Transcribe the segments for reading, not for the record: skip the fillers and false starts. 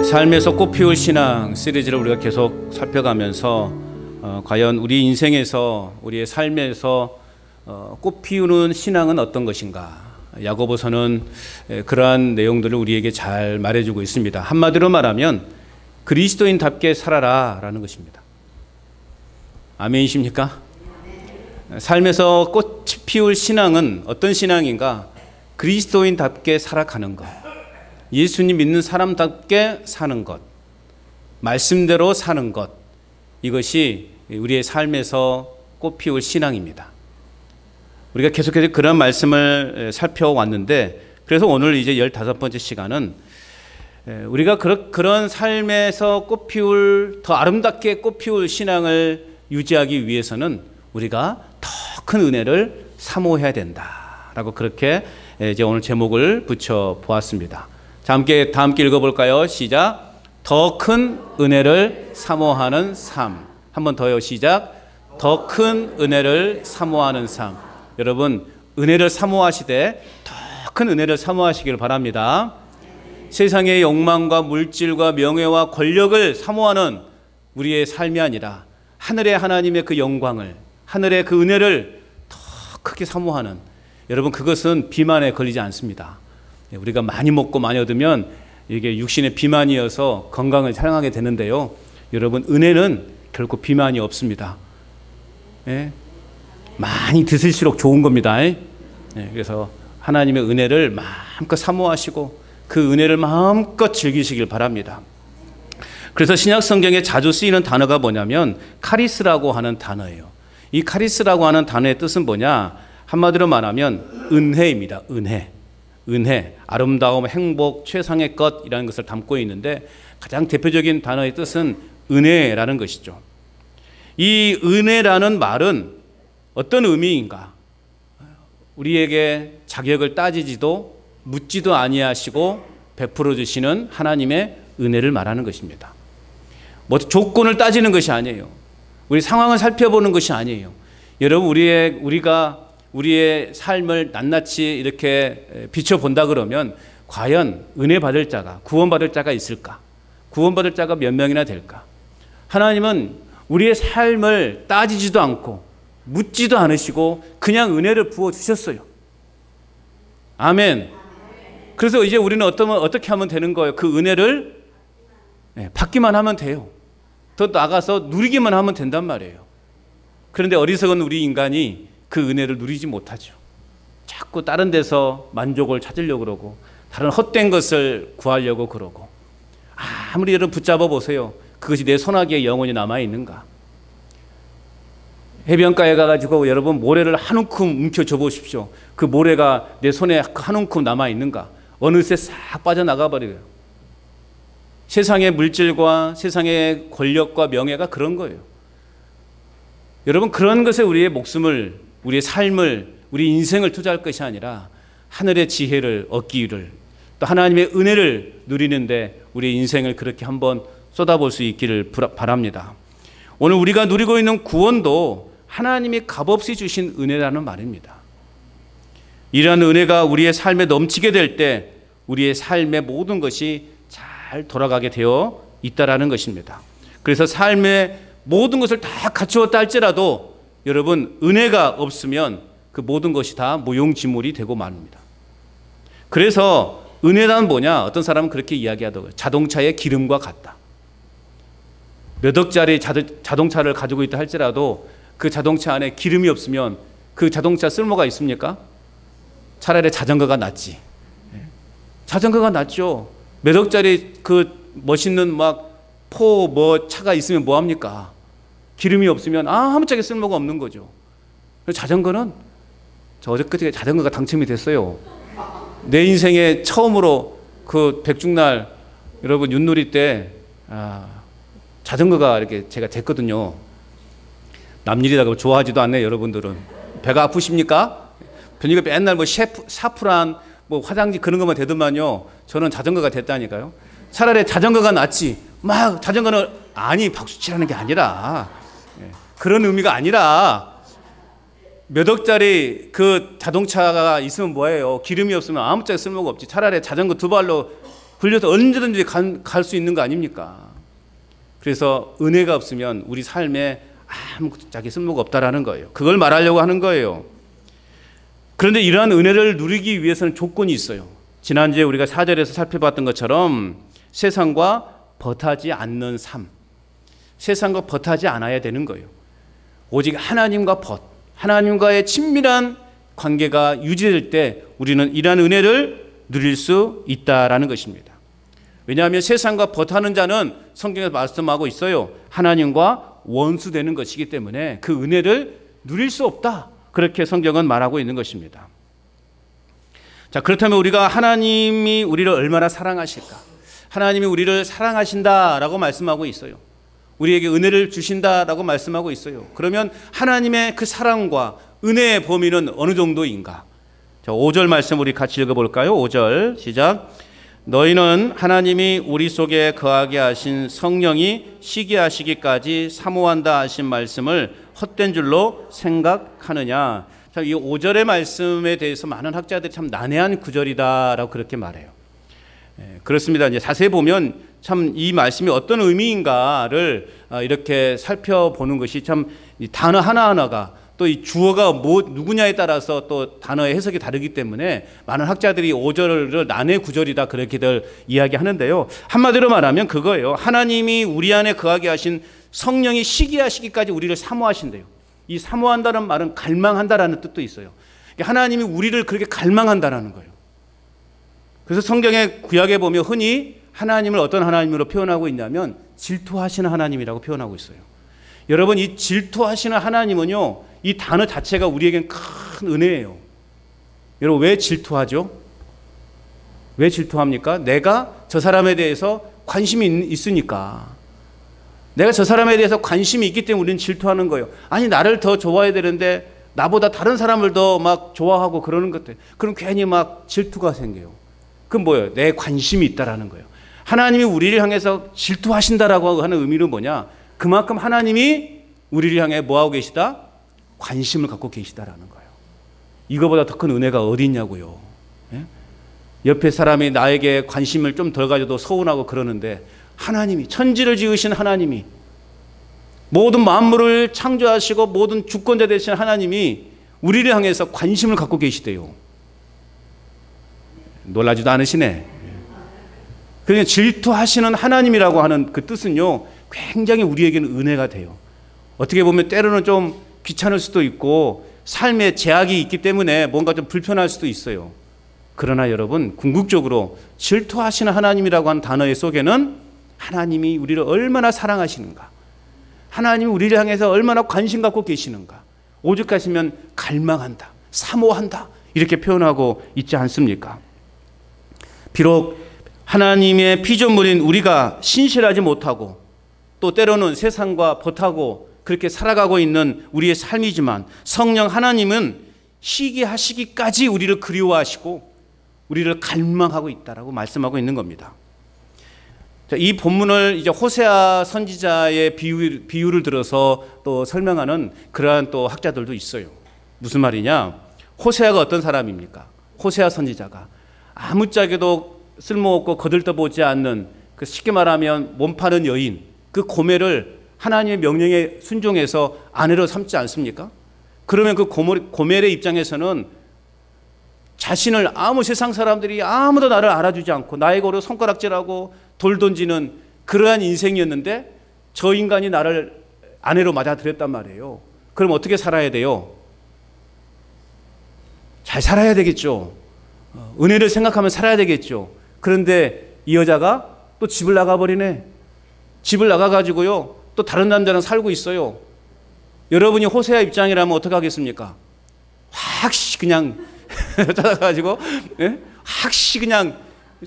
삶에서 꽃피울 신앙 시리즈를 우리가 계속 살펴가면서 과연 우리 인생에서 우리의 삶에서 꽃피우는 신앙은 어떤 것인가, 야고보서는 그러한 내용들을 우리에게 잘 말해주고 있습니다. 한마디로 말하면 그리스도인답게 살아라 라는 것입니다. 아멘이십니까? 삶에서 꽃이 피울 신앙은 어떤 신앙인가? 그리스도인답게 살아가는 것, 예수님 믿는 사람답게 사는 것, 말씀대로 사는 것, 이것이 우리의 삶에서 꽃피울 신앙입니다. 우리가 계속해서 그런 말씀을 살펴왔는데, 그래서 오늘 이제 15번째 시간은 우리가 그런 삶에서 꽃피울, 더 아름답게 꽃피울 신앙을 유지하기 위해서는 우리가 더 큰 은혜를 사모해야 된다라고 그렇게 이제 오늘 제목을 붙여 보았습니다. 자, 함께 다 함께 읽어볼까요? 시작. 더 큰 은혜를 사모하는 삶. 한 번 더요. 시작. 더 큰 은혜를 사모하는 삶. 여러분, 은혜를 사모하시되 더 큰 은혜를 사모하시길 바랍니다. 세상의 욕망과 물질과 명예와 권력을 사모하는 우리의 삶이 아니라 하늘의 하나님의 그 영광을, 하늘의 그 은혜를 더 크게 사모하는, 여러분, 그것은 비만에 걸리지 않습니다. 우리가 많이 먹고 많이 얻으면 이게 육신의 비만이어서 건강을 사랑하게 되는데요, 여러분, 은혜는 결코 비만이 없습니다. 예? 많이 드실수록 좋은 겁니다. 예? 그래서 하나님의 은혜를 마음껏 사모하시고 그 은혜를 마음껏 즐기시길 바랍니다. 그래서 신약 성경에 자주 쓰이는 단어가 뭐냐면 카리스라고 하는 단어예요. 이 카리스라고 하는 단어의 뜻은 뭐냐? 한마디로 말하면 은혜입니다. 은혜, 아름다움, 행복, 최상의 것이라는 것을 담고 있는데, 가장 대표적인 단어의 뜻은 은혜라는 것이죠. 이 은혜라는 말은 어떤 의미인가? 우리에게 자격을 따지지도 묻지도 아니하시고 베풀어 주시는 하나님의 은혜를 말하는 것입니다. 뭐 조건을 따지는 것이 아니에요. 우리 상황을 살펴보는 것이 아니에요. 여러분, 우리가 우리의 삶을 낱낱이 이렇게 비춰본다 그러면 과연 은혜 받을 자가, 구원받을 자가 있을까? 구원받을 자가 몇 명이나 될까? 하나님은 우리의 삶을 따지지도 않고 묻지도 않으시고 그냥 은혜를 부어주셨어요. 아멘. 그래서 이제 우리는 어떻게 하면 되는 거예요? 그 은혜를 받기만 하면 돼요. 더 나가서 누리기만 하면 된단 말이에요. 그런데 어리석은 우리 인간이 그 은혜를 누리지 못하죠. 자꾸 다른 데서 만족을 찾으려고 그러고 다른 헛된 것을 구하려고 그러고, 아무리 여러분 붙잡아 보세요. 그것이 내 손아귀에 영원히 남아있는가? 해변가에 가가지고 여러분 모래를 한 움큼 움켜줘 보십시오. 그 모래가 내 손에 한 움큼 남아있는가? 어느새 싹 빠져나가 버려요. 세상의 물질과 세상의 권력과 명예가 그런 거예요. 여러분, 그런 것에 우리의 목숨을, 우리의 삶을, 우리 인생을 투자할 것이 아니라 하늘의 지혜를 얻기를, 또 하나님의 은혜를 누리는데 우리의 인생을 그렇게 한번 쏟아볼 수 있기를 바랍니다. 오늘 우리가 누리고 있는 구원도 하나님이 값없이 주신 은혜라는 말입니다. 이러한 은혜가 우리의 삶에 넘치게 될 때 우리의 삶의 모든 것이 잘 돌아가게 되어 있다라는 것입니다. 그래서 삶의 모든 것을 다 갖추었다 할지라도 여러분, 은혜가 없으면 그 모든 것이 다 무용지물이 되고 맙니다. 그래서 은혜란 뭐냐? 어떤 사람은 그렇게 이야기하더라고요. 자동차의 기름과 같다. 몇 억짜리 자동차를 가지고 있다 할지라도 그 자동차 안에 기름이 없으면 그 자동차 쓸모가 있습니까? 차라리 자전거가 낫지. 자전거가 낫죠. 몇 억짜리 그 멋있는 차가 있으면 뭐합니까? 기름이 없으면 아무짝에 쓸모가 없는 거죠. 자전거는, 저 어저께 자전거가 당첨이 됐어요. 내 인생에 처음으로 그 백중날 여러분 윷놀이 때 자전거가 이렇게 제가 됐거든요. 남일이라고 좋아하지도 않네요. 여러분들은 배가 아프십니까? 저희가 맨날 샤프란 화장지 그런 것만 되더만요. 저는 자전거가 됐다니까요. 차라리 자전거가 낫지. 자전거는 박수치라는 게 아니라, 그런 의미가 아니라, 몇 억짜리 그 자동차가 있으면 뭐예요? 기름이 없으면 아무짝에 쓸모가 없지. 차라리 자전거 두 발로 걸려서 언제든지 갈 수 있는 거 아닙니까? 그래서 은혜가 없으면 우리 삶에 아무것도 자기 쓸모가 없다라는 거예요. 그걸 말하려고 하는 거예요. 그런데 이러한 은혜를 누리기 위해서는 조건이 있어요. 지난주에 우리가 4절에서 살펴봤던 것처럼 세상과 벗하지 않는 삶, 세상과 벗하지 않아야 되는 거예요. 오직 하나님과 하나님과의 친밀한 관계가 유지될 때 우리는 이러한 은혜를 누릴 수 있다라는 것입니다. 왜냐하면 세상과 벗하는 자는 성경에서 말씀하고 있어요. 하나님과 원수되는 것이기 때문에 그 은혜를 누릴 수 없다. 그렇게 성경은 말하고 있는 것입니다. 자, 그렇다면 우리가 하나님이 우리를 얼마나 사랑하실까? 하나님이 우리를 사랑하신다라고 말씀하고 있어요. 우리에게 은혜를 주신다라고 말씀하고 있어요. 그러면 하나님의 그 사랑과 은혜의 범위는 어느 정도인가? 자, 5절 말씀 우리 같이 읽어볼까요? 5절 시작. 너희는 하나님이 우리 속에 거하게 하신 성령이 시기하시기까지 사모한다 하신 말씀을 헛된 줄로 생각하느냐. 자, 이 5절의 말씀에 대해서 많은 학자들이 참 난해한 구절이다라고 그렇게 말해요. 그렇습니다. 이제 자세히 보면 참 이 말씀이 어떤 의미인가를 이렇게 살펴보는 것이 참 단어 하나하나가 또 이 주어가 누구냐에 따라서 또 단어의 해석이 다르기 때문에 많은 학자들이 5절을 난해 구절이다 그렇게들 이야기하는데요. 한마디로 말하면 그거예요. 하나님이 우리 안에 거하게 하신 성령이 시기하시기까지 우리를 사모하신대요. 이 사모한다는 말은 갈망한다라는 뜻도 있어요. 하나님이 우리를 그렇게 갈망한다라는 거예요. 그래서 성경의 구약에 보면 흔히 하나님을 어떤 하나님으로 표현하고 있냐면 질투하시는 하나님이라고 표현하고 있어요. 여러분, 이 질투하시는 하나님은요, 이 단어 자체가 우리에겐 큰 은혜예요. 여러분, 왜 질투하죠? 왜 질투합니까? 내가 저 사람에 대해서 관심이 있으니까. 내가 저 사람에 대해서 관심이 있기 때문에 우리는 질투하는 거예요. 아니, 나를 더 좋아해야 되는데 나보다 다른 사람을 더 막 좋아하고 그러는 것들. 그럼 괜히 막 질투가 생겨요. 그건 뭐예요? 내 관심이 있다라는 거예요. 하나님이 우리를 향해서 질투하신다라고 하는 의미는 뭐냐? 그만큼 하나님이 우리를 향해 뭐하고 계시다? 관심을 갖고 계시다라는 거예요. 이거보다 더 큰 은혜가 어디 있냐고요. 예? 옆에 사람이 나에게 관심을 좀 덜 가져도 서운하고 그러는데 하나님이, 천지를 지으신 하나님이, 모든 만물을 창조하시고 모든 주권자 되신 하나님이 우리를 향해서 관심을 갖고 계시대요. 놀라지도 않으시네. 그러니까 질투하시는 하나님이라고 하는 그 뜻은요, 굉장히 우리에게는 은혜가 돼요. 어떻게 보면 때로는 좀 귀찮을 수도 있고 삶에 제약이 있기 때문에 뭔가 좀 불편할 수도 있어요. 그러나 여러분, 궁극적으로 질투하시는 하나님이라고 하는 단어의 속에는 하나님이 우리를 얼마나 사랑하시는가, 하나님이 우리를 향해서 얼마나 관심 갖고 계시는가, 오죽하시면 갈망한다, 사모한다, 이렇게 표현하고 있지 않습니까? 비록 하나님의 피조물인 우리가 신실하지 못하고 또 때로는 세상과 벗하고 그렇게 살아가고 있는 우리의 삶이지만 성령 하나님은 시기하시기까지 우리를 그리워하시고 우리를 갈망하고 있다라고 말씀하고 있는 겁니다. 자, 이 본문을 이제 호세아 선지자의 비유를 들어서 또 설명하는 그러한 또 학자들도 있어요. 무슨 말이냐? 호세아가 어떤 사람입니까? 호세아 선지자가 아무짝에도 쓸모없고 거들떠보지 않는, 그 쉽게 말하면 몸 파는 여인, 그 고멜을 하나님의 명령에 순종해서 아내로 삼지 않습니까? 그러면 그 고멜의 입장에서는 자신을 아무 세상 사람들이 아무도 나를 알아주지 않고 나에게 오히려 손가락질하고 돌 던지는 그러한 인생이었는데 저 인간이 나를 아내로 맞아들였단 말이에요. 그럼 어떻게 살아야 돼요? 잘 살아야 되겠죠. 은혜를 생각하면 살아야 되겠죠. 그런데 이 여자가 또 집을 나가버리네. 집을 나가가지고요, 또 다른 남자랑 살고 있어요. 여러분이 호세아 입장이라면 어떻게 하겠습니까? 확시 그냥 찾아가지고, 예? 확시 그냥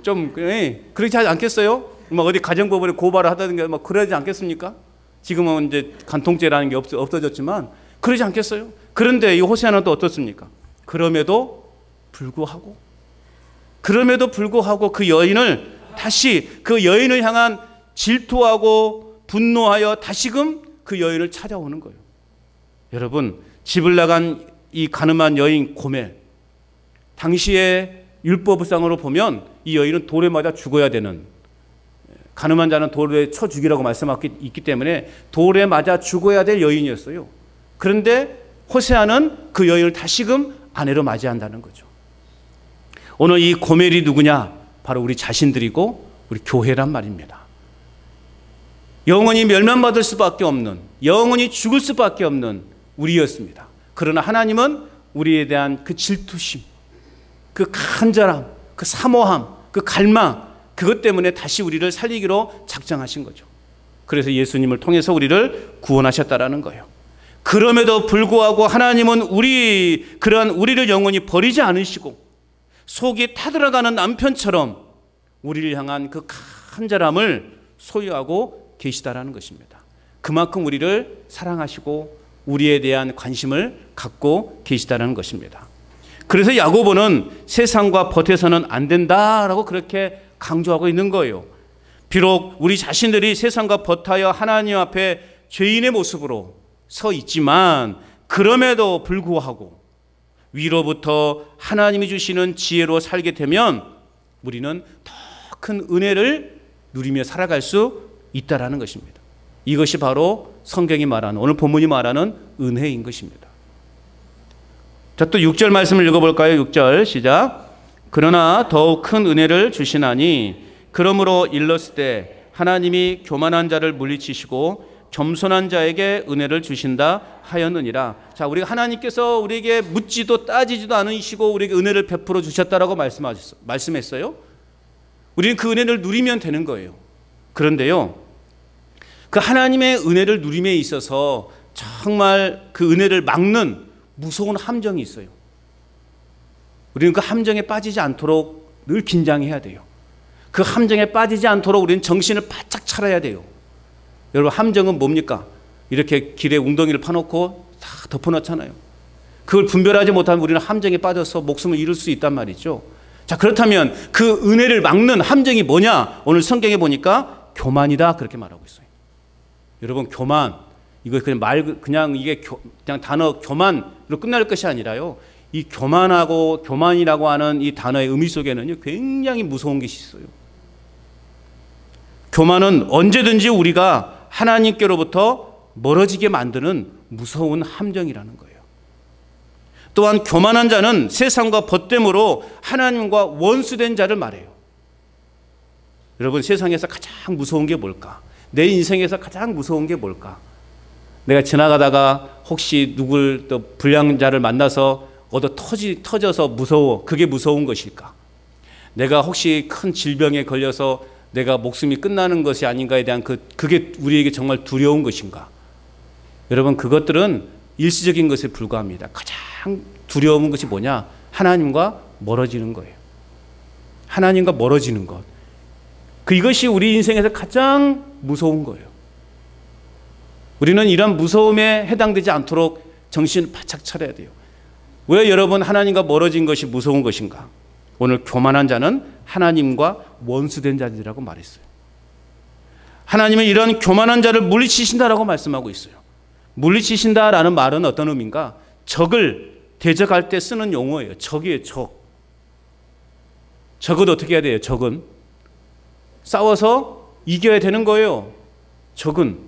좀, 예? 그렇지 하지 않겠어요? 막 어디 가정법원에 고발을 하다든가 막 그러지 않겠습니까? 지금은 이제 간통죄라는 게 없어졌지만 그러지 않겠어요? 그런데 이 호세아는 또 어떻습니까? 그럼에도 불구하고 그 여인을 다시, 그 여인을 향한 질투하고 분노하여 다시금 그 여인을 찾아오는 거예요. 여러분, 집을 나간 이 가늠한 여인 고멜, 당시에 율법상으로 보면 이 여인은 돌에 맞아 죽어야 되는, 가늠한 자는 돌에 쳐 죽이라고 말씀하고 있기 때문에 돌에 맞아 죽어야 될 여인이었어요. 그런데 호세아는 그 여인을 다시금 아내로 맞이한다는 거죠. 오늘 이 고멜이 누구냐? 바로 우리 자신들이고 우리 교회란 말입니다. 영원히 멸망받을 수밖에 없는, 영원히 죽을 수밖에 없는 우리였습니다. 그러나 하나님은 우리에 대한 그 질투심, 그 간절함, 그 사모함, 그 갈망, 그것 때문에 다시 우리를 살리기로 작정하신 거죠. 그래서 예수님을 통해서 우리를 구원하셨다라는 거예요. 그럼에도 불구하고 하나님은 그러한 우리를 영원히 버리지 않으시고 속이 타들어가는 남편처럼 우리를 향한 그 간절함을 소유하고 계시다라는 것입니다. 그만큼 우리를 사랑하시고 우리에 대한 관심을 갖고 계시다라는 것입니다. 그래서 야고보는 세상과 벗어서는 안 된다라고 그렇게 강조하고 있는 거예요. 비록 우리 자신들이 세상과 벗하여 하나님 앞에 죄인의 모습으로 서 있지만 그럼에도 불구하고 위로부터 하나님이 주시는 지혜로 살게 되면 우리는 더 큰 은혜를 누리며 살아갈 수 있다라는 것입니다. 이것이 바로 성경이 말하는, 오늘 본문이 말하는 은혜인 것입니다. 자, 또 6절 말씀을 읽어볼까요? 6절 시작. 그러나 더욱 큰 은혜를 주시나니 그러므로 일렀을 때 하나님이 교만한 자를 물리치시고 겸손한 자에게 은혜를 주신다 하였느니라. 자, 우리가 하나님께서 우리에게 묻지도 따지지도 않으시고 우리에게 은혜를 베풀어 주셨다라고 말씀했어요. 우리는 그 은혜를 누리면 되는 거예요. 그런데요, 그 하나님의 은혜를 누림에 있어서 정말 그 은혜를 막는 무서운 함정이 있어요. 우리는 그 함정에 빠지지 않도록 늘 긴장해야 돼요. 그 함정에 빠지지 않도록 우리는 정신을 바짝 차려야 돼요. 여러분, 함정은 뭡니까? 이렇게 길에 웅덩이를 파놓고 다 덮어놓잖아요. 그걸 분별하지 못하면 우리는 함정에 빠져서 목숨을 잃을 수 있단 말이죠. 자, 그렇다면 그 은혜를 막는 함정이 뭐냐? 오늘 성경에 보니까 교만이다 그렇게 말하고 있어요. 여러분, 교만, 이거 그냥 이게 그냥 단어 교만으로 끝날 것이 아니라요. 이 교만하고 교만이라고 하는 이 단어의 의미 속에는요, 굉장히 무서운 것이 있어요. 교만은 언제든지 우리가 하나님께로부터 멀어지게 만드는 무서운 함정이라는 거예요. 또한 교만한 자는 세상과 벗됨으로 하나님과 원수된 자를 말해요. 여러분, 세상에서 가장 무서운 게 뭘까? 내 인생에서 가장 무서운 게 뭘까? 내가 지나가다가 혹시 누굴 또 불량자를 만나서 터져서 무서워. 그게 무서운 것일까? 내가 혹시 큰 질병에 걸려서 내가 목숨이 끝나는 것이 아닌가에 대한 그게 우리에게 정말 두려운 것인가? 여러분, 그것들은 일시적인 것에 불과합니다. 가장 두려운 것이 뭐냐? 하나님과 멀어지는 거예요. 하나님과 멀어지는 것. 이것이 우리 인생에서 가장 무서운 거예요. 우리는 이런 무서움에 해당되지 않도록 정신을 바짝 차려야 돼요. 왜 여러분 하나님과 멀어진 것이 무서운 것인가? 오늘 교만한 자는 하나님과 원수된 자들이라고 말했어요. 하나님은 이런 교만한 자를 물리치신다라고 말씀하고 있어요. 물리치신다라는 말은 어떤 의미인가? 적을 대적할 때 쓰는 용어예요. 적이에요, 적. 적은 어떻게 해야 돼요? 적은 싸워서 이겨야 되는 거예요. 적은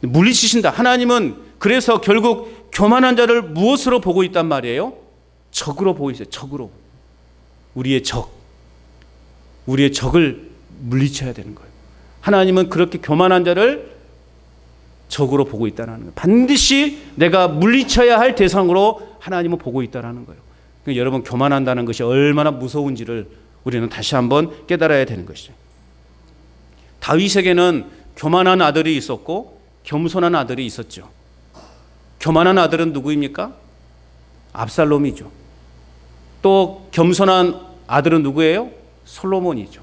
물리치신다. 하나님은 그래서 결국 교만한 자를 무엇으로 보고 있단 말이에요? 적으로 보고 있어요. 적으로. 우리의 적을 물리쳐야 되는 거예요. 하나님은 그렇게 교만한 자를 적으로 보고 있다는 거예요. 반드시 내가 물리쳐야 할 대상으로 하나님은 보고 있다는 거예요. 그러니까 여러분, 교만한다는 것이 얼마나 무서운지를 우리는 다시 한번 깨달아야 되는 것이죠. 다윗에게는 교만한 아들이 있었고 겸손한 아들이 있었죠. 교만한 아들은 누구입니까? 압살롬이죠. 또 겸손한 아들은 누구예요? 솔로몬이죠.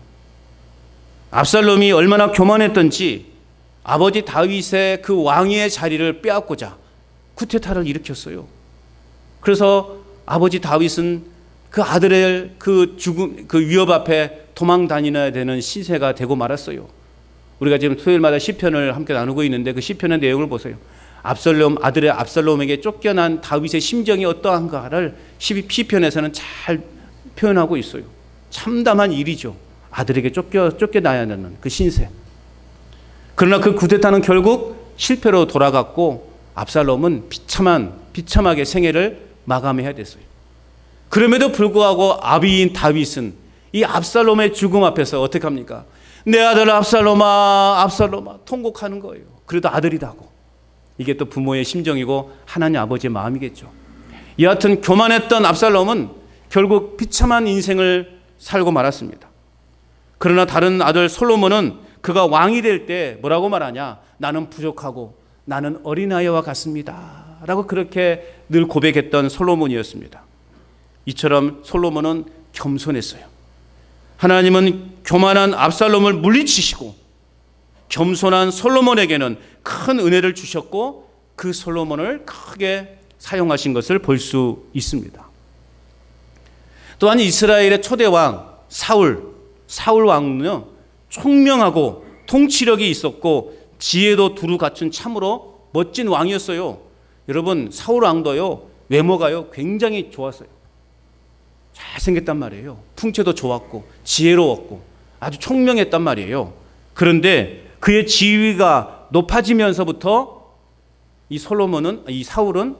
압살롬이 얼마나 교만했던지 아버지 다윗의 그 왕위의 자리를 빼앗고자 쿠데타를 일으켰어요. 그래서 아버지 다윗은 그 아들의 그 죽음, 그 위협 앞에 도망 다녀야 되는 시세가 되고 말았어요. 우리가 지금 토요일마다 시편을 함께 나누고 있는데 그 시편의 내용을 보세요. 아들의 압살롬에게 쫓겨난 다윗의 심정이 어떠한가를 시편에서는 잘 표현하고 있어요. 참담한 일이죠. 아들에게 쫓겨나야 하는 그 신세. 그러나 그 쿠데타는 결국 실패로 돌아갔고 압살롬은 비참하게 생애를 마감해야 됐어요. 그럼에도 불구하고 아비인 다윗은 이 압살롬의 죽음 앞에서 어떻게 합니까? 내 아들 압살롬아 통곡하는 거예요. 그래도 아들이라고. 이게 또 부모의 심정이고 하나님 아버지의 마음이겠죠. 여하튼 교만했던 압살롬은 결국 비참한 인생을 살고 말았습니다. 그러나 다른 아들 솔로몬은 그가 왕이 될 때 뭐라고 말하냐? 나는 부족하고 나는 어린아이와 같습니다 라고 그렇게 늘 고백했던 솔로몬이었습니다. 이처럼 솔로몬은 겸손했어요. 하나님은 교만한 압살롬을 물리치시고 겸손한 솔로몬에게는 큰 은혜를 주셨고 그 솔로몬을 크게 사용하신 것을 볼 수 있습니다. 또한 이스라엘의 초대왕 사울 왕은요, 총명하고 통치력이 있었고 지혜도 두루 갖춘 참으로 멋진 왕이었어요. 여러분, 사울 왕도요, 외모가요 굉장히 좋았어요. 잘생겼단 말이에요. 풍채도 좋았고 지혜로웠고 아주 총명했단 말이에요. 그런데 그의 지위가 높아지면서부터 이 사울은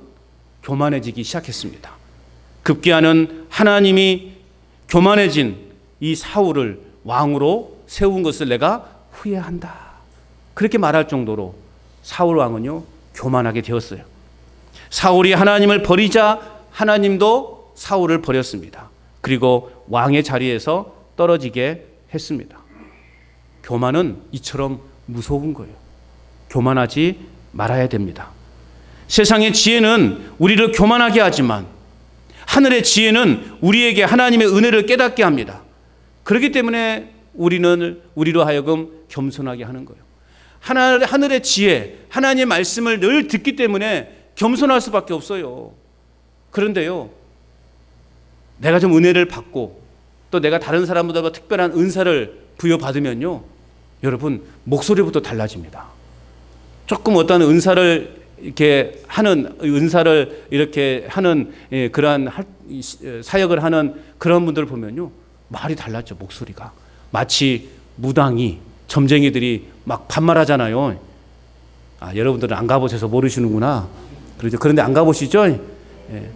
교만해지기 시작했습니다. 급기야는 하나님이 교만해진 이 사울을 왕으로 세운 것을 내가 후회한다. 그렇게 말할 정도로 사울 왕은요, 교만하게 되었어요. 사울이 하나님을 버리자 하나님도 사울을 버렸습니다. 그리고 왕의 자리에서 떨어지게 했습니다. 교만은 이처럼 무서운 거예요. 교만하지 말아야 됩니다. 세상의 지혜는 우리를 교만하게 하지만 하늘의 지혜는 우리에게 하나님의 은혜를 깨닫게 합니다. 그렇기 때문에 우리로 하여금 겸손하게 하는 거예요. 하늘의 지혜, 하나님의 말씀을 늘 듣기 때문에 겸손할 수밖에 없어요. 그런데요, 내가 좀 은혜를 받고 또 내가 다른 사람보다 특별한 은사를 부여받으면요, 여러분 목소리부터 달라집니다. 조금 어떤 은사를 이렇게 하는 그러한 사역을 하는 그런 분들을 보면요, 말이 달라져. 목소리가 마치 무당이 점쟁이들이 막 반말하잖아요. 여러분들은 안 가보셔서 모르시는구나. 그렇죠. 그런데 안 가보시죠? 예.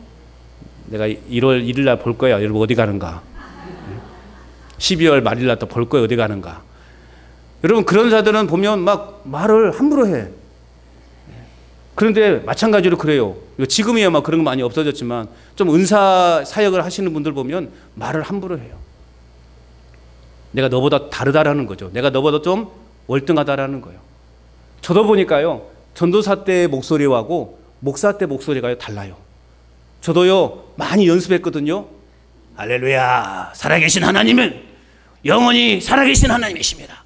내가 1월 1일 날 볼 거야. 여러분 어디 가는가? 12월 말일 날 또 볼 거야. 어디 가는가? 여러분 그런 자들은 보면 막 말을 함부로 해. 그런데 마찬가지로 그래요. 지금이야 막 그런 거 많이 없어졌지만 좀 은사 사역을 하시는 분들 보면 말을 함부로 해요. 내가 너보다 다르다라는 거죠. 내가 너보다 좀 월등하다라는 거예요. 저도 보니까요, 전도사 때의 목소리하고 목사 때 목소리가 달라요. 저도요 많이 연습했거든요. 할렐루야, 살아계신 하나님은 영원히 살아계신 하나님이십니다.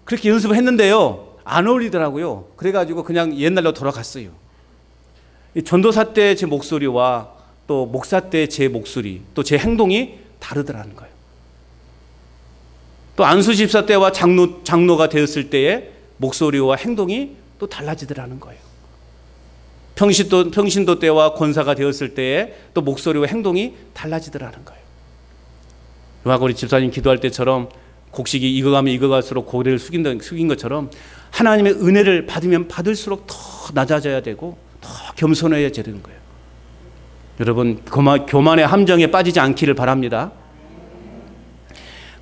그렇게 연습을 했는데요, 안 어울리더라고요. 그래가지고 그냥 옛날로 돌아갔어요. 전도사 때 제 목소리와 또 목사 때 제 목소리, 또 제 행동이 다르더라는 거예요. 또 안수 집사 때와 장로가 되었을 때의 목소리와 행동이 또 달라지더라는 거예요. 평신도 때와 권사가 되었을 때의 또 목소리와 행동이 달라지더라는 거예요. 우리 집사님 기도할 때처럼 곡식이 익어가면 익어갈수록 고개를 숙인 것처럼 하나님의 은혜를 받으면 받을수록 더 낮아져야 되고 더 겸손해야 되는 거예요. 여러분 교만의 함정에 빠지지 않기를 바랍니다.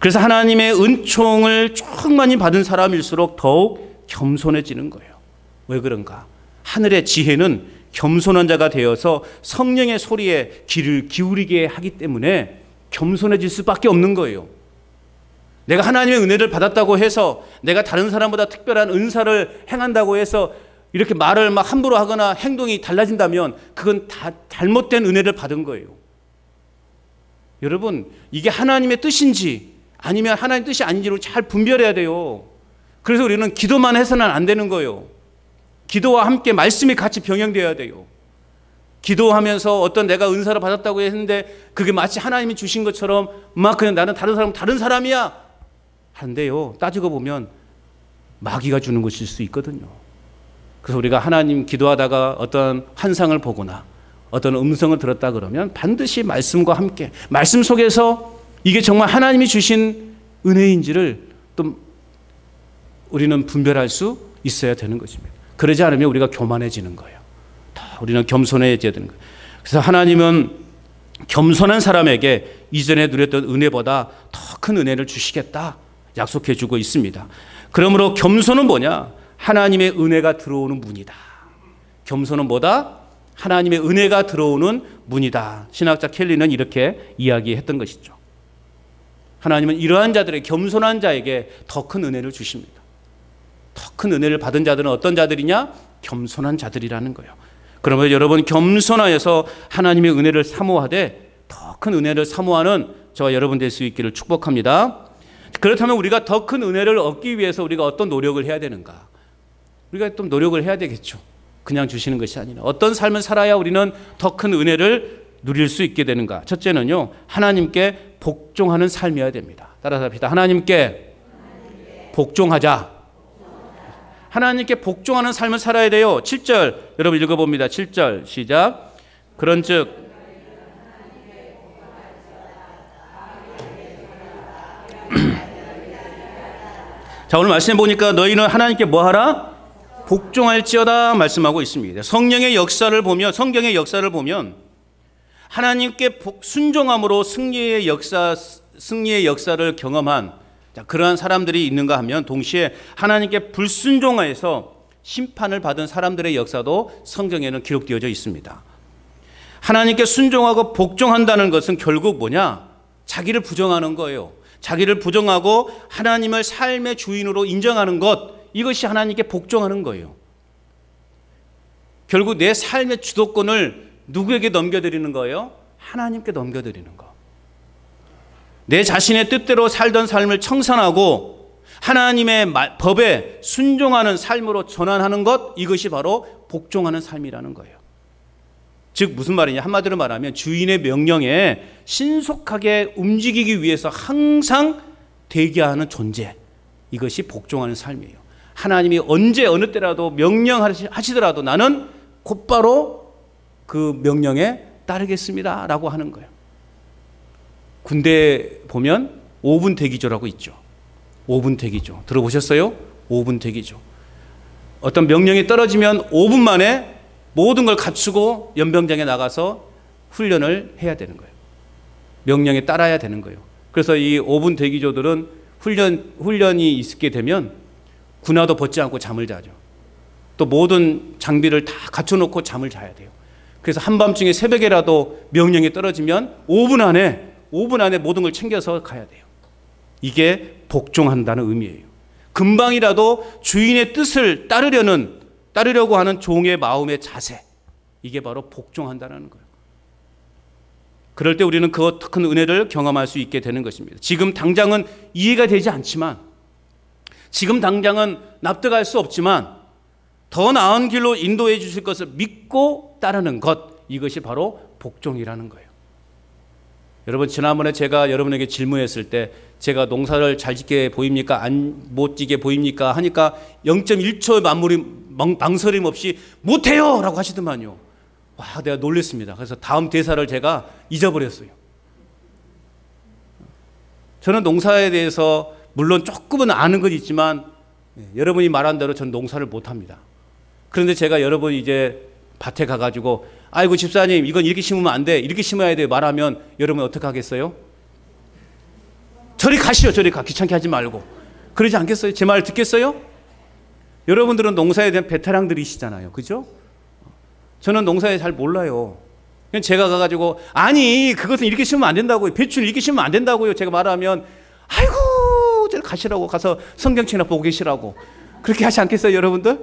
그래서 하나님의 은총을 충만히 받은 사람일수록 더욱 겸손해지는 거예요. 왜 그런가? 하늘의 지혜는 겸손한 자가 되어서 성령의 소리에 귀를 기울이게 하기 때문에 겸손해질 수밖에 없는 거예요. 내가 하나님의 은혜를 받았다고 해서 내가 다른 사람보다 특별한 은사를 행한다고 해서 이렇게 말을 막 함부로 하거나 행동이 달라진다면 그건 다 잘못된 은혜를 받은 거예요. 여러분, 이게 하나님의 뜻인지 아니면 하나님 뜻이 아닌지를 잘 분별해야 돼요. 그래서 우리는 기도만 해서는 안 되는 거예요. 기도와 함께 말씀이 같이 병행되어야 돼요. 기도하면서 어떤 내가 은사를 받았다고 했는데 그게 마치 하나님이 주신 것처럼 막 그냥 나는 다른 사람이야 한데요, 따지고 보면 마귀가 주는 것일 수 있거든요. 그래서 우리가 하나님 기도하다가 어떤 환상을 보거나 어떤 음성을 들었다 그러면 반드시 말씀과 함께 말씀 속에서 이게 정말 하나님이 주신 은혜인지를 또 우리는 분별할 수 있어야 되는 것입니다. 그러지 않으면 우리가 교만해지는 거예요. 우리는 겸손해져야 되는 거예요. 그래서 하나님은 겸손한 사람에게 이전에 누렸던 은혜보다 더 큰 은혜를 주시겠다 약속해 주고 있습니다. 그러므로 겸손은 뭐냐? 하나님의 은혜가 들어오는 문이다. 겸손은 뭐다? 하나님의 은혜가 들어오는 문이다. 신학자 켈리는 이렇게 이야기했던 것이죠. 하나님은 이러한 자들의 겸손한 자에게 더 큰 은혜를 주십니다. 더 큰 은혜를 받은 자들은 어떤 자들이냐? 겸손한 자들이라는 거예요. 그러면 여러분 겸손하여서 하나님의 은혜를 사모하되 더 큰 은혜를 사모하는 저와 여러분 될 수 있기를 축복합니다. 그렇다면 우리가 더 큰 은혜를 얻기 위해서 우리가 어떤 노력을 해야 되는가? 우리가 좀 노력을 해야 되겠죠. 그냥 주시는 것이 아니라 어떤 삶을 살아야 우리는 더 큰 은혜를 누릴 수 있게 되는가? 첫째는요, 하나님께 복종하는 삶이어야 됩니다. 따라서 합시다. 하나님께 복종하자. 하나님께 복종하는 삶을 살아야 돼요. 7절 여러분 읽어봅니다. 7절 시작. 그런즉 자, 오늘 말씀해 보니까 너희는 하나님께 뭐하라? 복종할지어다 말씀하고 있습니다. 성령의 역사를 보면, 성경의 역사를 보면 하나님께 순종함으로 승리의 역사를 경험한 그러한 사람들이 있는가 하면 동시에 하나님께 불순종하여서 심판을 받은 사람들의 역사도 성경에는 기록되어져 있습니다. 하나님께 순종하고 복종한다는 것은 결국 뭐냐? 자기를 부정하는 거예요. 자기를 부정하고 하나님을 삶의 주인으로 인정하는 것, 이것이 하나님께 복종하는 거예요. 결국 내 삶의 주도권을 누구에게 넘겨드리는 거예요? 하나님께 넘겨드리는 거. 내 자신의 뜻대로 살던 삶을 청산하고 하나님의 법에 순종하는 삶으로 전환하는 것, 이것이 바로 복종하는 삶이라는 거예요. 즉 무슨 말이냐? 한마디로 말하면 주인의 명령에 신속하게 움직이기 위해서 항상 대기하는 존재, 이것이 복종하는 삶이에요. 하나님이 언제 어느 때라도 명령하시더라도 나는 곧바로 그 명령에 따르겠습니다 라고 하는 거예요. 군대 보면 5분 대기조라고 있죠. 5분 대기조 들어보셨어요? 5분 대기조. 어떤 명령이 떨어지면 5분 만에 모든 걸 갖추고 연병장에 나가서 훈련을 해야 되는 거예요. 명령에 따라야 되는 거예요. 그래서 이 5분 대기조들은 훈련이 있게 되면 군화도 벗지 않고 잠을 자죠. 또 모든 장비를 다 갖춰놓고 잠을 자야 돼요. 그래서 한밤중에 새벽에라도 명령이 떨어지면 5분 안에 모든 걸 챙겨서 가야 돼요. 이게 복종한다는 의미예요. 금방이라도 주인의 뜻을 따르려고 하는 종의 마음의 자세, 이게 바로 복종한다는 거예요. 그럴 때 우리는 그 큰 은혜를 경험할 수 있게 되는 것입니다. 지금 당장은 이해가 되지 않지만, 지금 당장은 납득할 수 없지만 더 나은 길로 인도해 주실 것을 믿고 따르는 것, 이것이 바로 복종이라는 거예요. 여러분, 지난번에 제가 여러분에게 질문했을 때 제가 농사를 잘 짓게 보입니까? 못 짓게 보입니까? 하니까 0.1초 망설임 없이 못해요! 라고 하시더만요. 와, 내가 놀랐습니다. 그래서 다음 대사를 제가 잊어버렸어요. 저는 농사에 대해서 물론 조금은 아는 건 있지만 여러분이 말한 대로 저는 농사를 못합니다. 그런데 제가 여러분 이제 밭에 가가지고 아이고 집사님 이건 이렇게 심으면 안 돼, 이렇게 심어야 돼 말하면 여러분 어떻게 하겠어요? 저리 가시오, 저리 가. 귀찮게 하지 말고. 그러지 않겠어요? 제 말 듣겠어요? 여러분들은 농사에 대한 베테랑들이시잖아요. 그죠? 저는 농사에 잘 몰라요. 그냥 제가 가가지고 아니 그것은 이렇게 심으면 안 된다고요, 배추는 이렇게 심으면 안 된다고요 제가 말하면 아이고 저리 가시라고, 가서 성경책이나 보고 계시라고 그렇게 하지 않겠어요 여러분들?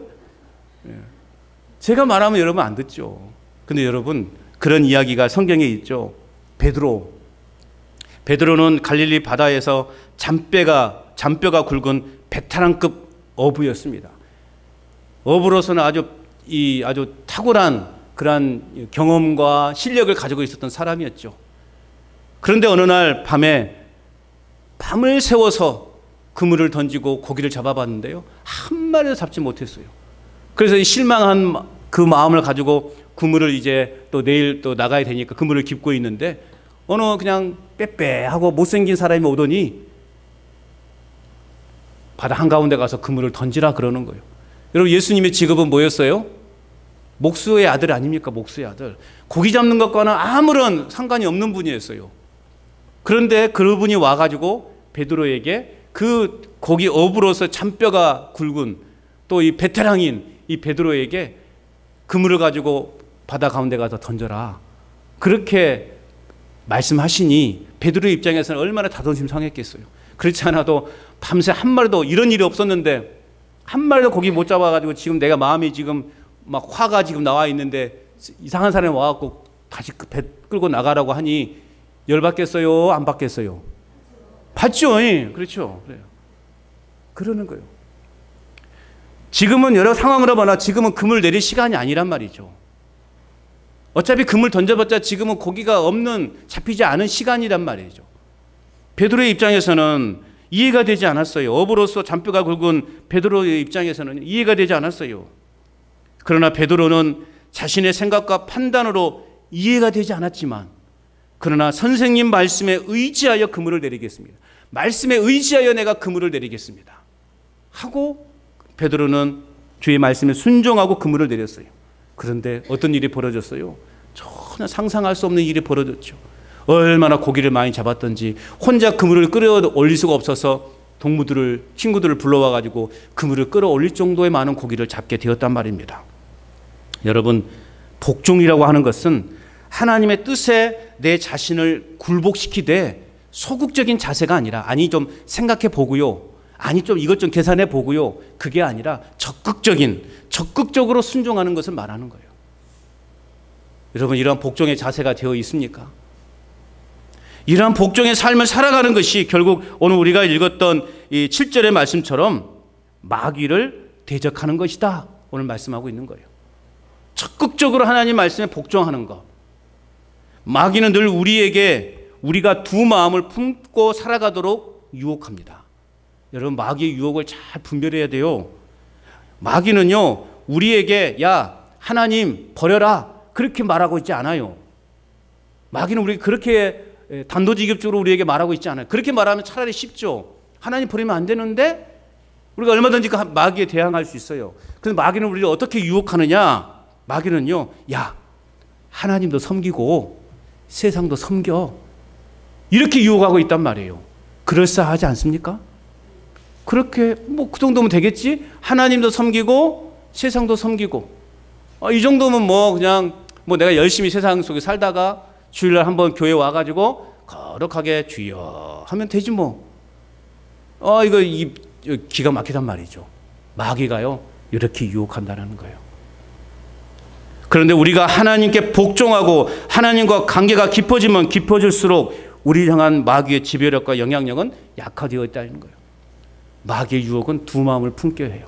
제가 말하면 여러분 안 듣죠. 근데 여러분 그런 이야기가 성경에 있죠. 베드로는 갈릴리 바다에서 잔뼈가 굵은 베테랑급 어부였습니다. 어부로서는 아주 탁월한 그러한 경험과 실력을 가지고 있었던 사람이었죠. 그런데 어느 날 밤을 새워서 그물을 던지고 고기를 잡아봤는데요, 한 마리도 잡지 못했어요. 그래서 실망한 그 마음을 가지고 그물을 이제 또 내일 또 나가야 되니까 그물을 깁고 있는데 어느 그냥 빼빼하고 못생긴 사람이 오더니 바다 한가운데 가서 그물을 던지라 그러는 거예요. 여러분, 예수님의 직업은 뭐였어요? 목수의 아들 아닙니까? 목수의 아들. 고기 잡는 것과는 아무런 상관이 없는 분이었어요. 그런데 그분이 와가지고 베드로에게 그 고기 업으로서 잔뼈가 굵은 또 이 베테랑인 이 베드로에게 그물을 가지고 바다 가운데 가서 던져라. 그렇게 말씀하시니 베드로의 입장에서는 얼마나 자존심 상했겠어요. 그렇지 않아도 밤새 한 마리도 이런 일이 없었는데 한 마리도 고기 못 잡아가지고 지금 내가 마음이 지금 막 화가 지금 나와 있는데 이상한 사람이 와갖고 다시 배 끌고 나가라고 하니 열받겠어요? 안 받겠어요? 받죠. 예. 그렇죠. 그래요. 그러는 거예요. 지금은 여러 상황으로 봐나 지금은 그물 내릴 시간이 아니란 말이죠. 어차피 그물 던져봤자 지금은 고기가 없는 잡히지 않은 시간이란 말이죠. 베드로의 입장에서는 이해가 되지 않았어요. 업으로서 잔뼈가 굵은 베드로의 입장에서는 이해가 되지 않았어요. 그러나 베드로는 자신의 생각과 판단으로 이해가 되지 않았지만 그러나 선생님 말씀에 의지하여 그물을 내리겠습니다. 말씀에 의지하여 내가 그물을 내리겠습니다. 하고 베드로는 주의 말씀에 순종하고 그물을 내렸어요. 그런데 어떤 일이 벌어졌어요? 전혀 상상할 수 없는 일이 벌어졌죠. 얼마나 고기를 많이 잡았던지 혼자 그물을 끌어올릴 수가 없어서 친구들을 불러와가지고 그물을 끌어올릴 정도의 많은 고기를 잡게 되었단 말입니다. 여러분, 복종이라고 하는 것은 하나님의 뜻에 내 자신을 굴복시키되 소극적인 자세가 아니라 아니 좀 생각해 보고요. 아니 좀 이것 좀 계산해 보고요. 그게 아니라 적극적으로 순종하는 것을 말하는 거예요. 여러분, 이러한 복종의 자세가 되어 있습니까? 이러한 복종의 삶을 살아가는 것이 결국 오늘 우리가 읽었던 이 7절의 말씀처럼 마귀를 대적하는 것이다. 오늘 말씀하고 있는 거예요. 적극적으로 하나님 말씀에 복종하는 것. 마귀는 늘 우리에게 우리가 두 마음을 품고 살아가도록 유혹합니다. 여러분, 마귀의 유혹을 잘 분별해야 돼요. 마귀는요, 우리에게 야, 하나님 버려라. 그렇게 말하고 있지 않아요. 마귀는 우리 그렇게 단도직입적으로 우리에게 말하고 있지 않아요. 그렇게 말하면 차라리 쉽죠. 하나님 버리면 안 되는데 우리가 얼마든지 그 마귀에 대항할 수 있어요. 그래서 마귀는 우리를 어떻게 유혹하느냐? 마귀는요, 야, 하나님도 섬기고 세상도 섬겨. 이렇게 유혹하고 있단 말이에요. 그럴싸하지 않습니까? 그렇게 뭐 그 정도면 되겠지? 하나님도 섬기고 세상도 섬기고 이 정도면 뭐 그냥 뭐 내가 열심히 세상 속에 살다가 주일날 한번 교회 와가지고 거룩하게 주여 하면 되지 뭐. 이거 기가 막히단 말이죠. 마귀가요 이렇게 유혹한다는 거예요. 그런데 우리가 하나님께 복종하고 하나님과 관계가 깊어지면 깊어질수록 우리 향한 마귀의 지배력과 영향력은 약화되어 있다는 거예요. 마귀의 유혹은 두 마음을 품게 해요.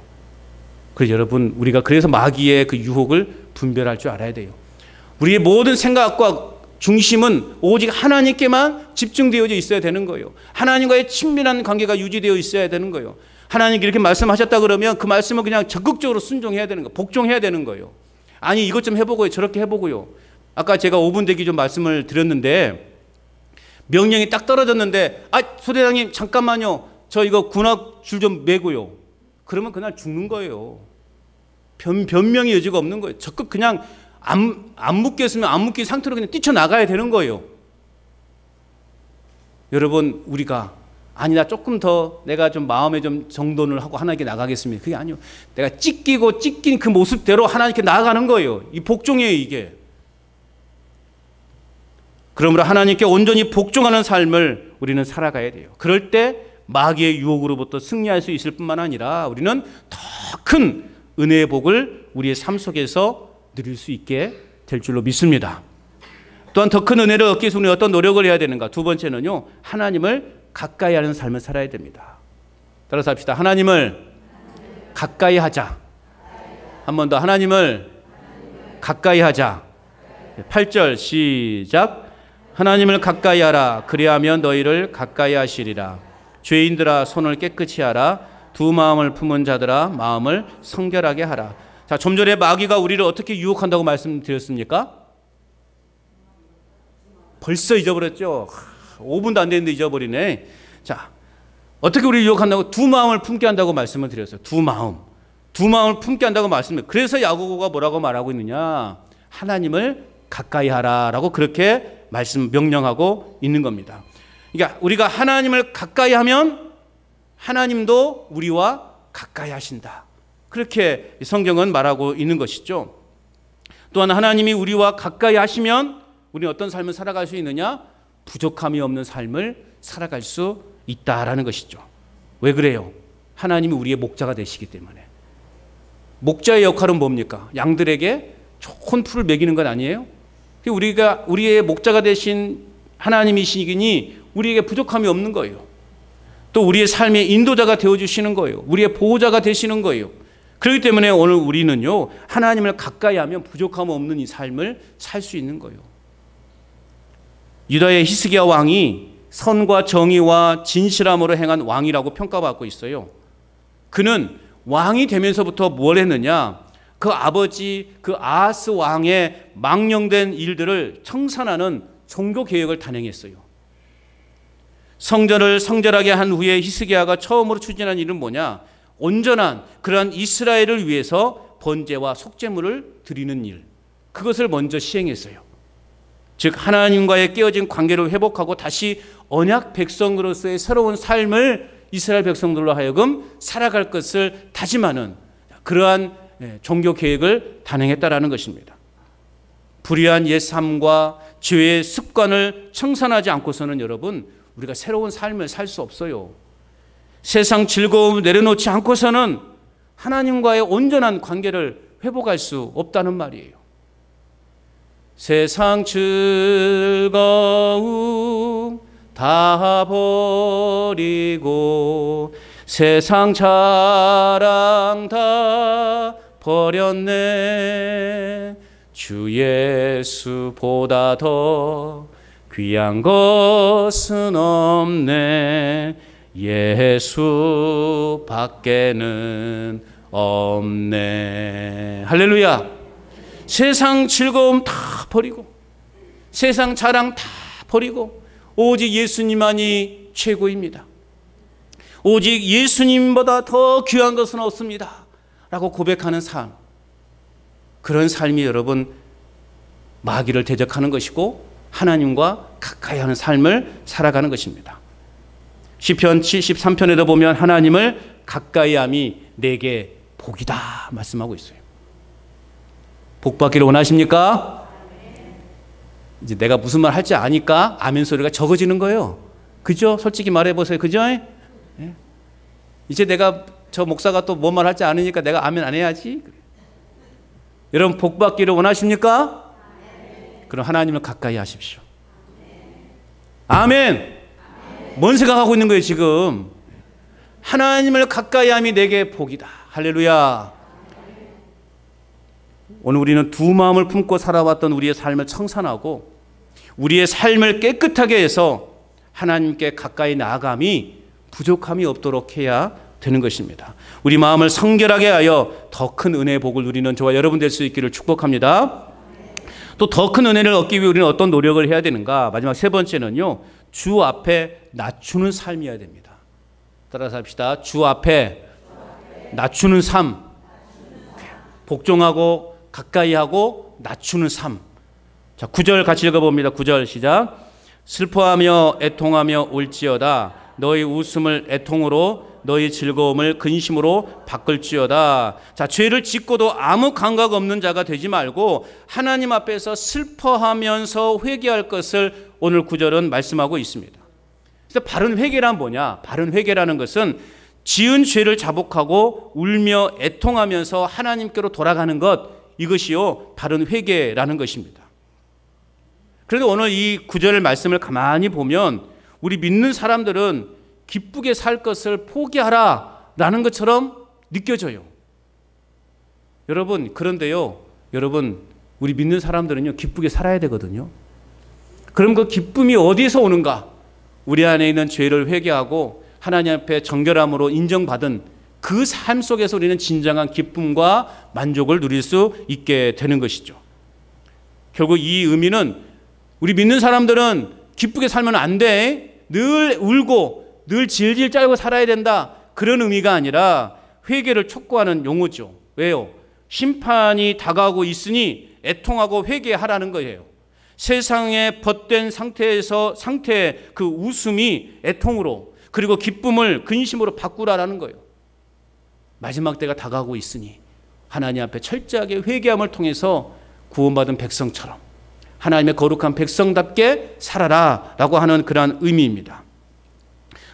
그래서 여러분, 우리가 그래서 마귀의 그 유혹을 분별할 줄 알아야 돼요. 우리의 모든 생각과 중심은 오직 하나님께만 집중되어져 있어야 되는 거예요. 하나님과의 친밀한 관계가 유지되어 있어야 되는 거예요. 하나님께 이렇게 말씀하셨다 그러면 그 말씀을 그냥 적극적으로 순종해야 되는 거예요. 복종해야 되는 거예요. 아니 이것 좀 해보고요. 저렇게 해보고요. 아까 제가 5분 대기 좀 말씀을 드렸는데 명령이 딱 떨어졌는데 소대장님 잠깐만요. 저 이거 군화 줄 좀 매고요. 그러면 그날 죽는 거예요. 변명의 여지가 없는 거예요. 적극 그냥 안 묶였으면 안 묶인 상태로 그냥 뛰쳐나가야 되는 거예요. 여러분, 우리가 아니 나 조금 더 내가 좀 마음에 좀 정돈을 하고 하나님께 나가겠습니다. 그게 아니요. 내가 찢긴 그 모습대로 하나님께 나아가는 거예요. 이 복종이에요, 이게. 그러므로 하나님께 온전히 복종하는 삶을 우리는 살아가야 돼요. 그럴 때 마귀의 유혹으로부터 승리할 수 있을 뿐만 아니라 우리는 더 큰 은혜의 복을 우리의 삶 속에서 누릴 수 있게 될 줄로 믿습니다. 또한 더 큰 은혜를 얻기 위해서 우리는 어떤 노력을 해야 되는가? 두 번째는요, 하나님을 가까이 하는 삶을 살아야 됩니다. 따라서 합시다. 하나님을 가까이 하자. 한 번 더. 하나님을 가까이 하자. 8절 시작. 하나님을 가까이 하라. 그리하면 너희를 가까이 하시리라. 죄인들아 손을 깨끗이 하라. 두 마음을 품은 자들아 마음을 성결하게 하라. 자, 좀 전에 마귀가 우리를 어떻게 유혹한다고 말씀드렸습니까? 벌써 잊어버렸죠. 5분도 안 됐는데 잊어버리네. 자, 어떻게 우리를 유혹한다고? 두 마음을 품게 한다고 말씀을 드렸어요. 두 마음을 품게 한다고 말씀을. 그래서 야고보가 뭐라고 말하고 있느냐? 하나님을 가까이 하라라고 그렇게 명령하고 있는 겁니다. 그러니까 우리가 하나님을 가까이 하면 하나님도 우리와 가까이 하신다. 그렇게 성경은 말하고 있는 것이죠. 또한 하나님이 우리와 가까이 하시면 우리는 어떤 삶을 살아갈 수 있느냐? 부족함이 없는 삶을 살아갈 수 있다라는 것이죠. 왜 그래요? 하나님이 우리의 목자가 되시기 때문에. 목자의 역할은 뭡니까? 양들에게 좋은 풀을 먹이는 것 아니에요? 우리의 목자가 되신 하나님이시니 우리에게 부족함이 없는 거예요. 또 우리의 삶의 인도자가 되어주시는 거예요. 우리의 보호자가 되시는 거예요. 그렇기 때문에 오늘 우리는요, 하나님을 가까이 하면 부족함 없는 이 삶을 살 수 있는 거예요. 유다의 히스기야 왕이 선과 정의와 진실함으로 행한 왕이라고 평가받고 있어요. 그는 왕이 되면서부터 뭘 했느냐? 그 아버지 그 아하스 왕의 망령된 일들을 청산하는 종교 개혁을 단행했어요. 성전을 성결하게 한 후에 히스기야가 처음으로 추진한 일은 뭐냐? 온전한 그러한 이스라엘을 위해서 번제와 속죄물을 드리는 일, 그것을 먼저 시행했어요. 즉 하나님과의 깨어진 관계를 회복하고 다시 언약 백성으로서의 새로운 삶을 이스라엘 백성들로 하여금 살아갈 것을 다짐하는 그러한 종교 계획을 단행했다라는 것입니다. 불의한 옛 삶과 죄의 습관을 청산하지 않고서는 여러분, 우리가 새로운 삶을 살 수 없어요. 세상 즐거움을 내려놓지 않고서는 하나님과의 온전한 관계를 회복할 수 없다는 말이에요. 세상 즐거움 다 버리고 세상 자랑 다 버렸네. 주 예수보다 더 귀한 것은 없네. 예수 밖에는 없네. 할렐루야. 세상 즐거움 다 버리고 세상 자랑 다 버리고 오직 예수님만이 최고입니다. 오직 예수님보다 더 귀한 것은 없습니다 라고 고백하는 삶, 그런 삶이 여러분 마귀를 대적하는 것이고 하나님과 가까이 하는 삶을 살아가는 것입니다. 시편 73편에도 보면 하나님을 가까이 함이 내게 복이다 말씀하고 있어요. 복 받기를 원하십니까? 이제 내가 무슨 말 할지 아니까 아멘 소리가 적어지는 거예요. 그죠? 솔직히 말해보세요. 그죠? 네. 이제 내가 저 목사가 또 뭔 말 할지 아니까 내가 아멘 안 해야지. 여러분 복 받기를 원하십니까? 그럼 하나님을 가까이 하십시오. 아멘. 뭔 생각하고 있는 거예요 지금? 하나님을 가까이 함이 내게 복이다. 할렐루야. 오늘 우리는 두 마음을 품고 살아왔던 우리의 삶을 청산하고 우리의 삶을 깨끗하게 해서 하나님께 가까이 나아감이 부족함이 없도록 해야 되는 것입니다. 우리 마음을 성결하게 하여 더 큰 은혜의 복을 누리는 저와 여러분 될 수 있기를 축복합니다. 또 더 큰 은혜를 얻기 위해 우리는 어떤 노력을 해야 되는가? 마지막 세 번째는요, 주 앞에 낮추는 삶이어야 됩니다. 따라서 합시다. 주 앞에 낮추는 삶. 복종하고 가까이 하고 낮추는 삶. 자, 9절 같이 읽어봅니다. 9절 시작. 슬퍼하며 애통하며 올지어다. 너희 웃음을 애통으로 너희 즐거움을 근심으로 바꿀지어다. 자, 죄를 짓고도 아무 감각 없는 자가 되지 말고 하나님 앞에서 슬퍼하면서 회개할 것을 오늘 9절은 말씀하고 있습니다. 그래서 바른 회개란 뭐냐? 바른 회개라는 것은 지은 죄를 자복하고 울며 애통하면서 하나님께로 돌아가는 것, 이것이요 바른 회개라는 것입니다. 그런데 오늘 이 구절 말씀을 가만히 보면 우리 믿는 사람들은 기쁘게 살 것을 포기하라 라는 것처럼 느껴져요. 여러분, 그런데요, 여러분, 우리 믿는 사람들은요 기쁘게 살아야 되거든요. 그럼 그 기쁨이 어디서 오는가? 우리 안에 있는 죄를 회개하고 하나님 앞에 정결함으로 인정받은 그 삶 속에서 우리는 진정한 기쁨과 만족을 누릴 수 있게 되는 것이죠. 결국 이 의미는 우리 믿는 사람들은 기쁘게 살면 안 돼. 늘 울고 늘 질질 짜고 살아야 된다. 그런 의미가 아니라 회개를 촉구하는 용어죠. 왜요? 심판이 다가오고 있으니 애통하고 회개하라는 거예요. 세상에 벗된 상태의 그 웃음이 애통으로, 그리고 기쁨을 근심으로 바꾸라라는 거예요. 마지막 때가 다가오고 있으니 하나님 앞에 철저하게 회개함을 통해서 구원받은 백성처럼 하나님의 거룩한 백성답게 살아라라고 하는 그러한 의미입니다.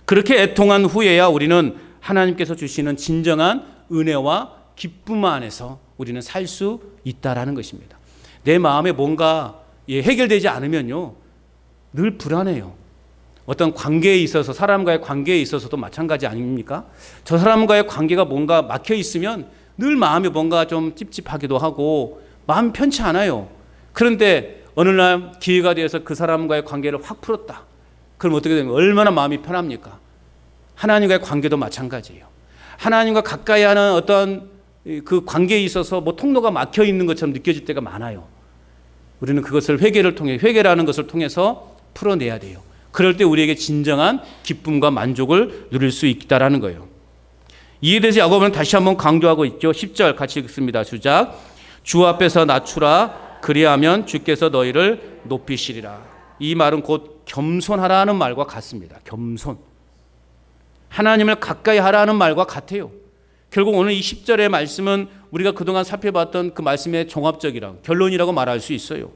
그렇게 애통한 후에야 우리는 하나님께서 주시는 진정한 은혜와 기쁨 안에서 우리는 살 수 있다라는 것입니다. 내 마음에 뭔가 해결되지 않으면요, 늘 불안해요. 어떤 관계에 있어서, 사람과의 관계에 있어서도 마찬가지 아닙니까? 저 사람과의 관계가 뭔가 막혀 있으면 늘 마음이 뭔가 좀 찝찝하기도 하고 마음 편치 않아요. 그런데 어느 날 기회가 되어서 그 사람과의 관계를 확 풀었다. 그럼 어떻게 되면 얼마나 마음이 편합니까? 하나님과의 관계도 마찬가지예요. 하나님과 가까이 하는 어떤 그 관계에 있어서 뭐 통로가 막혀 있는 것처럼 느껴질 때가 많아요. 우리는 그것을 회개라는 것을 통해서 풀어내야 돼요. 그럴 때 우리에게 진정한 기쁨과 만족을 누릴 수 있다라는 거예요. 이에 대해서 야고보는 다시 한번 강조하고 있죠. 10절 같이 읽습니다. 시작. 주 앞에서 낮추라. 그리하면 주께서 너희를 높이시리라. 이 말은 곧 겸손하라는 말과 같습니다. 겸손. 하나님을 가까이 하라는 말과 같아요. 결국 오늘 이 10절의 말씀은 우리가 그동안 살펴봤던 그 말씀의 종합적이라고, 결론이라고 말할 수 있어요.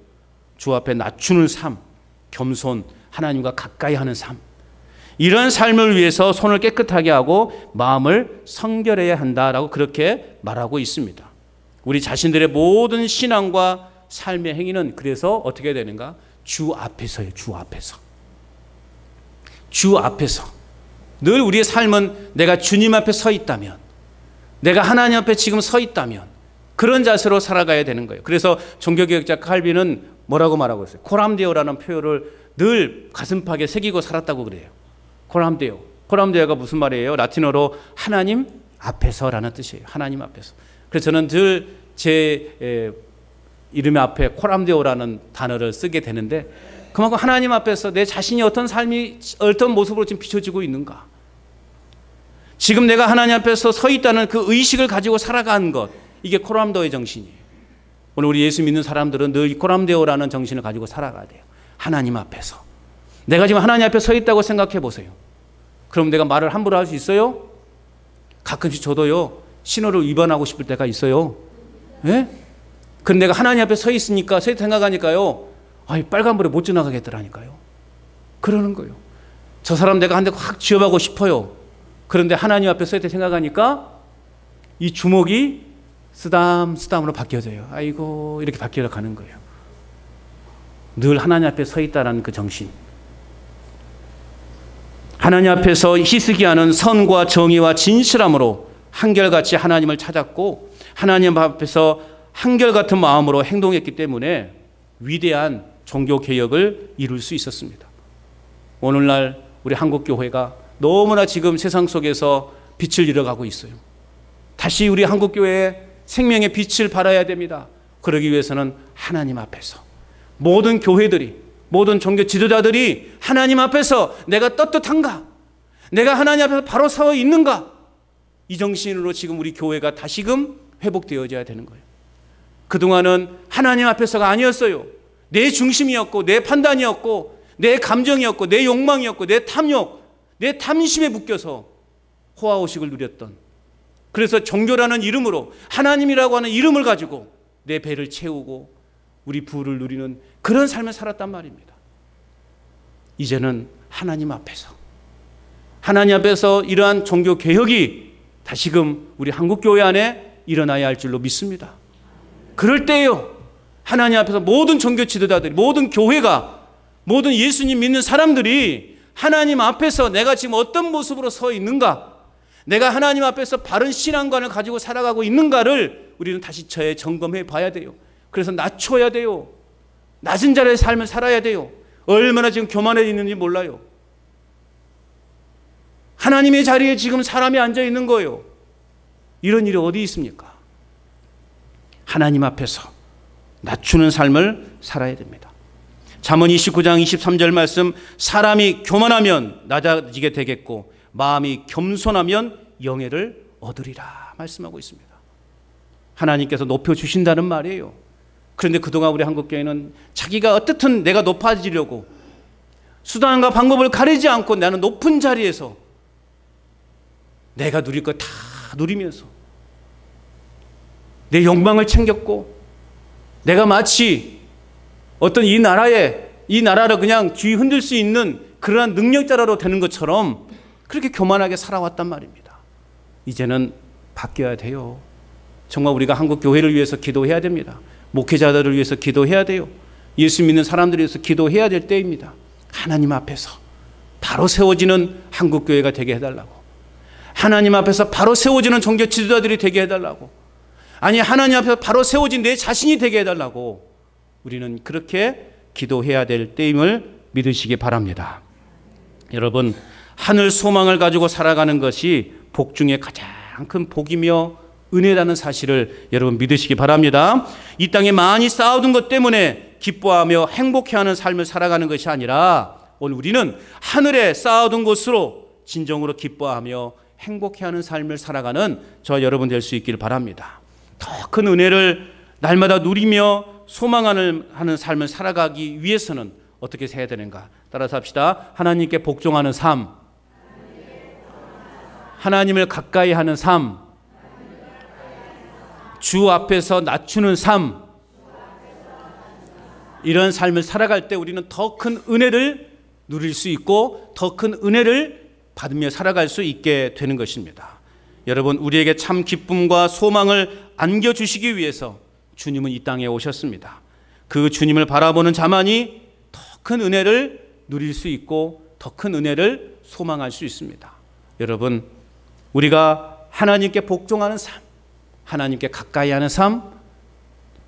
주 앞에 낮추는 삶, 겸손, 하나님과 가까이 하는 삶. 이런 삶을 위해서 손을 깨끗하게 하고 마음을 성결해야 한다라고 그렇게 말하고 있습니다. 우리 자신들의 모든 신앙과 삶의 행위는 그래서 어떻게 되는가? 주 앞에서예요. 주 앞에서. 주 앞에서. 늘 우리의 삶은 내가 주님 앞에 서 있다면, 내가 하나님 앞에 지금 서 있다면 그런 자세로 살아가야 되는 거예요. 그래서 종교개혁자 칼빈은 뭐라고 말하고 있어요? 코람데오라는 표현을 늘 가슴팍에 새기고 살았다고 그래요. 코람데오. 코람데오가 무슨 말이에요? 라틴어로 하나님 앞에서라는 뜻이에요. 하나님 앞에서. 그래서 저는 늘 제 이름 앞에 코람데오라는 단어를 쓰게 되는데, 그만큼 하나님 앞에서 내 자신이 어떤 삶이 어떤 모습으로 지금 비춰지고 있는가, 지금 내가 하나님 앞에서 서 있다는 그 의식을 가지고 살아가는 것, 이게 코람데오의 정신이에요. 오늘 우리 예수 믿는 사람들은 늘 이 코람데오라는 정신을 가지고 살아가야 돼요. 하나님 앞에서. 내가 지금 하나님 앞에 서 있다고 생각해 보세요. 그럼 내가 말을 함부로 할 수 있어요? 가끔씩 저도요, 신호를 위반하고 싶을 때가 있어요. 예? 그럼 내가 하나님 앞에 서 있으니까, 서 생각하니까요, 빨간불에 못 지나가겠더라니까요. 그러는 거예요. 저 사람 내가 한 대 확 쥐어박고 싶어요. 그런데 하나님 앞에 서 있다 생각하니까 이 주먹이 쓰담쓰담으로 바뀌어져요. 아이고, 이렇게 바뀌어 가는 거예요. 늘 하나님 앞에 서 있다는 그 정신. 하나님 앞에서 희쓰기 하는 선과 정의와 진실함으로 한결같이 하나님을 찾았고, 하나님 앞에서 한결같은 마음으로 행동했기 때문에 위대한 종교개혁을 이룰 수 있었습니다. 오늘날 우리 한국교회가 너무나 지금 세상 속에서 빛을 잃어가고 있어요. 다시 우리 한국교회에 생명의 빛을 발해야 됩니다. 그러기 위해서는 하나님 앞에서 모든 교회들이, 모든 종교 지도자들이 하나님 앞에서 내가 떳떳한가, 내가 하나님 앞에서 바로 서 있는가, 이 정신으로 지금 우리 교회가 다시금 회복되어져야 되는 거예요. 그동안은 하나님 앞에서가 아니었어요. 내 중심이었고, 내 판단이었고, 내 감정이었고, 내 욕망이었고, 내 탐욕, 내 탐심에 묶여서 호화호식을 누렸던, 그래서 종교라는 이름으로, 하나님이라고 하는 이름을 가지고 내 배를 채우고 우리 부를 누리는 그런 삶을 살았단 말입니다. 이제는 하나님 앞에서, 하나님 앞에서 이러한 종교개혁이 다시금 우리 한국교회 안에 일어나야 할 줄로 믿습니다. 그럴 때요, 하나님 앞에서 모든 종교 지도자들이, 모든 교회가, 모든 예수님 믿는 사람들이 하나님 앞에서 내가 지금 어떤 모습으로 서 있는가, 내가 하나님 앞에서 바른 신앙관을 가지고 살아가고 있는가를 우리는 다시 점검해 봐야 돼요. 그래서 낮춰야 돼요. 낮은 자리의 삶을 살아야 돼요. 얼마나 지금 교만해 있는지 몰라요. 하나님의 자리에 지금 사람이 앉아 있는 거예요. 이런 일이 어디 있습니까? 하나님 앞에서 낮추는 삶을 살아야 됩니다. 잠언 29장 23절 말씀, 사람이 교만하면 낮아지게 되겠고 마음이 겸손하면 영예를 얻으리라 말씀하고 있습니다. 하나님께서 높여주신다는 말이에요. 그런데 그동안 우리 한국교회는 자기가 어떻든 내가 높아지려고 수단과 방법을 가리지 않고 나는 높은 자리에서 내가 누릴 거 다 누리면서 내 욕망을 챙겼고, 내가 마치 어떤 이 나라를 그냥 귀 흔들 수 있는 그러한 능력자로 되는 것처럼 그렇게 교만하게 살아왔단 말입니다. 이제는 바뀌어야 돼요. 정말 우리가 한국 교회를 위해서 기도해야 됩니다. 목회자들을 위해서 기도해야 돼요. 예수 믿는 사람들을 위해서 기도해야 될 때입니다. 하나님 앞에서 바로 세워지는 한국 교회가 되게 해달라고, 하나님 앞에서 바로 세워지는 종교 지도자들이 되게 해달라고, 아니 하나님 앞에서 바로 세워진 내 자신이 되게 해달라고, 우리는 그렇게 기도해야 될 때임을 믿으시기 바랍니다. 여러분, 하늘 소망을 가지고 살아가는 것이 복 중에 가장 큰 복이며 은혜라는 사실을 여러분 믿으시기 바랍니다. 이 땅에 많이 쌓아둔 것 때문에 기뻐하며 행복해하는 삶을 살아가는 것이 아니라 오늘 우리는 하늘에 쌓아둔 것으로 진정으로 기뻐하며 행복해하는 삶을 살아가는 저 여러분 될 수 있기를 바랍니다. 더 큰 은혜를 날마다 누리며 소망하는 삶을 살아가기 위해서는 어떻게 해야 되는가? 따라서 합시다. 하나님께 복종하는 삶, 하나님을 가까이 하는 삶, 주 앞에서 낮추는 삶, 이런 삶을 살아갈 때 우리는 더 큰 은혜를 누릴 수 있고 더 큰 은혜를 받으며 살아갈 수 있게 되는 것입니다. 여러분, 우리에게 참 기쁨과 소망을 안겨주시기 위해서 주님은 이 땅에 오셨습니다. 그 주님을 바라보는 자만이 더 큰 은혜를 누릴 수 있고 더 큰 은혜를 소망할 수 있습니다. 여러분, 우리가 하나님께 복종하는 삶, 하나님께 가까이 하는 삶,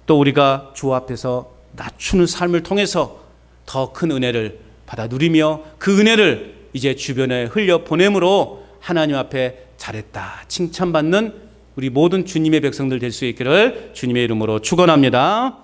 또 우리가 주 앞에서 낮추는 삶을 통해서 더 큰 은혜를 받아 누리며 그 은혜를 이제 주변에 흘려 보냄으로 하나님 앞에 잘했다 칭찬받는 우리 모든 주님의 백성들 될 수 있기를 주님의 이름으로 축원합니다.